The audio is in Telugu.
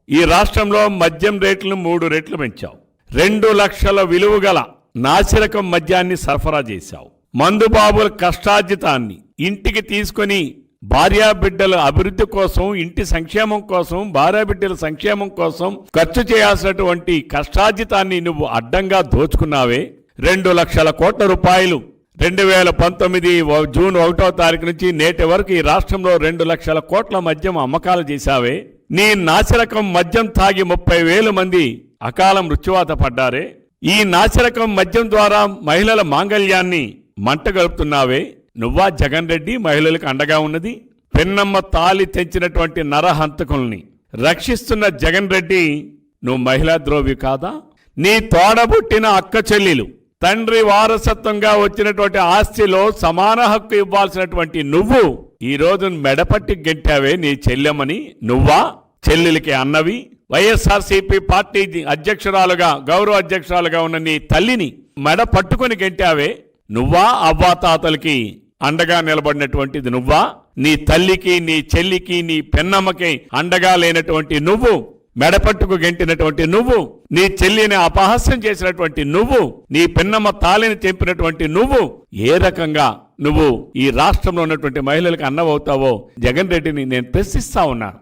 ఈ రాష్ట్రంలో మద్యం రేట్లను 3 రెట్లు పెంచావు. 2 లక్షల విలువ గల నాసిరకం మద్యాన్ని సరఫరా చేశావు. మందుబాబుల కష్టార్జితాన్ని ఇంటికి తీసుకొని భార్యాబిడ్డల అభివృద్ధి కోసం, ఇంటి సంక్షేమం కోసం, భార్యాబిడ్డల సంక్షేమం కోసం ఖర్చు చేయాల్సినటువంటి కష్టార్జితాన్ని నువ్వు అడ్డంగా దోచుకున్నావే. 2 లక్షల కోట్ల రూపాయలు 2019 జూన్ 1వ తారీఖు నుంచి నేటి వరకు ఈ రాష్ట్రంలో 2 లక్షల కోట్ల మద్యం అమ్మకాలు చేశావే. నీ నాసిరకం మద్యం తాగి 30,000 మంది అకాల మృత్యువాత పడ్డారే. ఈ నాసిరకం మద్యం ద్వారా మహిళల మాంగళ్యాన్ని మంటగలుపుతున్నావే. నువ్వా జగన్ రెడ్డి మహిళలకు అండగా ఉన్నది? పెన్నమ్మ తాలి తెంచినటువంటి నరహంతకుల్ని రక్షిస్తున్న జగన్ రెడ్డి నువ్వు మహిళా ద్రోవి కాదా? నీ తోడబుట్టిన అక్క చెల్లెలు తండ్రి వారసత్వంగా వచ్చినటువంటి ఆస్తిలో సమాన హక్కు ఇవ్వాల్సినటువంటి నువ్వు ఈరోజు మెడపట్టి గెంటావే నీ చెల్లెమ్మని. నువ్వా చెల్లెలికి అన్నవి? వైఎస్ఆర్సీపీ పార్టీ అధ్యక్షురాలుగా, గౌరవ అధ్యక్షురాలుగా ఉన్న నీ తల్లిని మెడ పట్టుకొని గెంటావే. నువ్వా అవ్వాతాతలకి అండగా నిలబడినటువంటిది నువ్వా? నీ తల్లికి, నీ చెల్లికి, నీ పెన్నమ్మకి అండగా లేనటువంటి నువ్వు, మెడపట్టుకు గెంటినటువంటి నువ్వు, నీ చెల్లిని అపహాస్యం చేసినటువంటి నువ్వు, నీ పెన్నమ్మ తాళిని తెంపినటువంటి నువ్వు ఏ రకంగా నువ్వు ఈ రాష్ట్రంలో ఉన్నటువంటి మహిళలకు అన్నవవుతావో జగన్ రెడ్డిని నేను ప్రశ్నిస్తా ఉన్నాను.